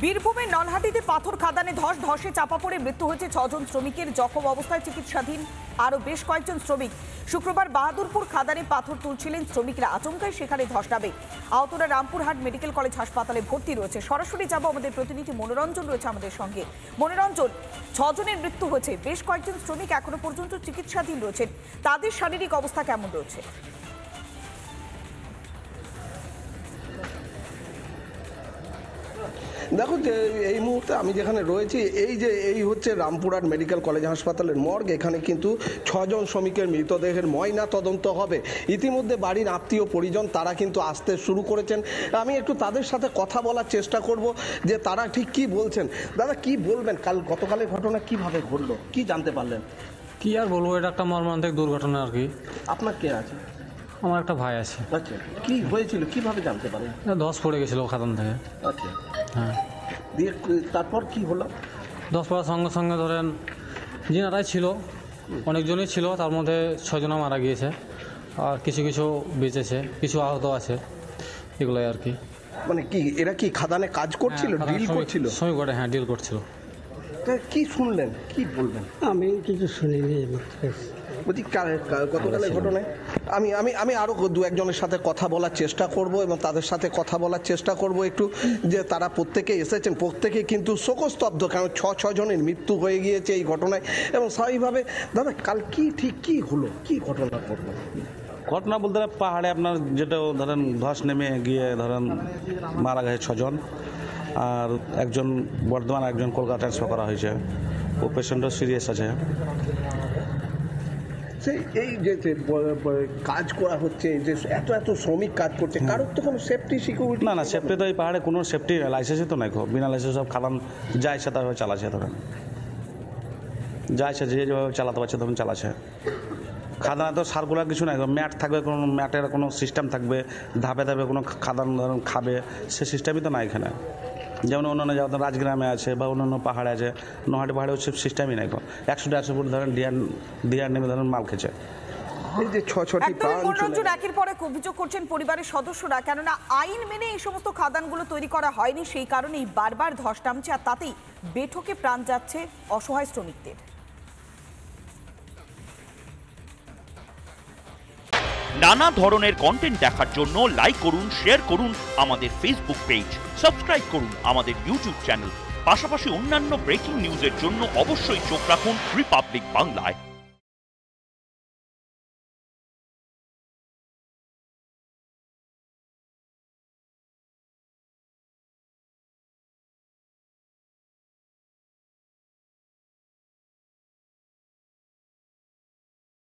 বীরভূমের নলহাটিতে পাথর খাদানে ধসে চাপা পড়ে মৃত্যু হয়েছে 6 জন শ্রমিকের। জখম অবস্থায় চিকিৎসাধীন আরো বেশ কয়েকজন শ্রমিক। শুক্রবার বাহাদুরপুর খাদানে পাথর তুলছিলেন শ্রমিকরা, আচমকায় সেখানে ধস নামে। আহতরা রামপুরহাট মেডিকেল কলেজ হাসপাতালে ভর্তি রয়েছে। সরাসরি যাব আমাদের প্রতিনিধি মনোরঞ্জন রয়েছে আমাদের সঙ্গে। মনোরঞ্জন, 6 জনের মৃত্যু হয়েছে, বেশ কয়েকজন শ্রমিক এখনো পর্যন্ত চিকিৎসাধীন রয়েছেন, তাদের শারীরিক অবস্থা কেমন রয়েছে? দেখো যে এই মুহূর্তে আমি যেখানে রয়েছি এই হচ্ছে রামপুরহাট মেডিকেল কলেজ হাসপাতালের মর্গ। এখানে কিন্তু 6 জন শ্রমিকের মৃতদেহের ময়না তদন্ত হবে। ইতিমধ্যে বাড়ির আত্মীয় পরিজন তারা কিন্তু আসতে শুরু করেছেন। আমি একটু তাদের সাথে কথা বলার চেষ্টা করব যে তারা ঠিক কি বলছেন। দাদা, কি বলবেন, গতকালের ঘটনা কিভাবে ঘটলো, কি জানতে পারলেন? কি আর বলবো, এটা একটা মর্মান্তিক দুর্ঘটনা আর কি। আপনার কে আছে? আমার একটা ভাই আছে। আচ্ছা, কি হয়েছিল, কিভাবে জানতে পারেন? ধস পড়ে গেছিল খাদান থেকে। আচ্ছা, হ্যাঁ। দিয়ে তারপর কি হলো? ধস পড়ার সঙ্গে সঙ্গে ধরেন যিনারাই ছিল, অনেকজনই ছিল, তার মধ্যে 6 জন মারা গিয়েছে, আর কিছু কিছু বেঁচেছে, কিছু আহত আছে, এগুলোই আর কি। মানে কি এরা কি খাদানে কাজ করছিল, ডিল করছিল? শ্রমিক করে, হ্যাঁ, ডিল করছিল। কি শুনলেন, কি বলবেন? আমি কিছু শুনিনি। বলছি গতকালের ঘটনায় আমি আমি আমি আরও 2-1 জনের সাথে কথা বলার চেষ্টা করব এবং তাদের সাথে কথা বলার চেষ্টা করব একটু, যে তারা প্রত্যেকে এসেছেন, প্রত্যেকে কিন্তু শোকস্তব্ধ, কারণ 6 জনের মৃত্যু হয়ে গিয়েছে এই ঘটনায়। এবং স্বাভাবিকভাবে দাদা, কাল কি হলো, কি ঘটনা ঘটলো? ঘটনা বলতে পাহাড়ে আপনার যেটা ধরেন ধস নেমে গিয়ে ধরেন মারা গেছে 6 জন, আর একজন বর্ধমান, একজন কলকাতা ট্রান্সফার করা হয়েছে। ও পেশেন্টও সিরিয়াস আছে। এই যে কাজ করা হচ্ছে, যে এত শ্রমিক কাজ করছে, কারোর তো কোনো সেফটি সিকিউরিটি? না, সেফটি তো এই পাহাড়ে কোনো সেফটি লাইসেন্সই তো নাই, বিনা লাইসেন্স সব খাদান যা ইচ্ছা তাভাবে চালাচ্ছে। ধরেন যা ইচ্ছা যেভাবে চালাতে পারছে তখন চালাচ্ছে। খাদানে তো সার্কুলার কিছু নাই, ম্যাট থাকবে, কোনো ম্যাটের কোনো সিস্টেম থাকবে, ধাপে ধাপে কোনো খাদান ধরুন খাবে, সে সিস্টেমই তো নাই এখানে। যেমন অন্যান্য যেমন রাজগ্রামে আছে বা অন্যান্য পাহাড়ে আছে, নহাটি পাহাড়ে হচ্ছে সিস্টেমই নাই। 100-150 ফুট ধরেন ডিয়ার নেমে ধরেন মাল খেছে। এই যে 6টি মনোরঞ্জন, একের পর এক অভিযোগ করছেন পরিবারের সদস্যরা, কেননা আইন মেনে এই সমস্ত খাদানগুলো তৈরি করা হয়নি, সেই কারণেই বারবার ধস নামছে, আর তাতেই বেঠকে প্রাণ যাচ্ছে অসহায় শ্রমিকদের। নানা ধরনের কন্টেন্ট দেখার জন্য লাইক করুন, শেয়ার করুন আমাদের ফেসবুক পেজ, সাবস্ক্রাইব করুন আমাদের ইউটিউব চ্যানেল। পাশাপাশি অন্যান্য ব্রেকিং নিউজের জন্য অবশ্যই চোখ রাখুন রিপাবলিক বাংলায়।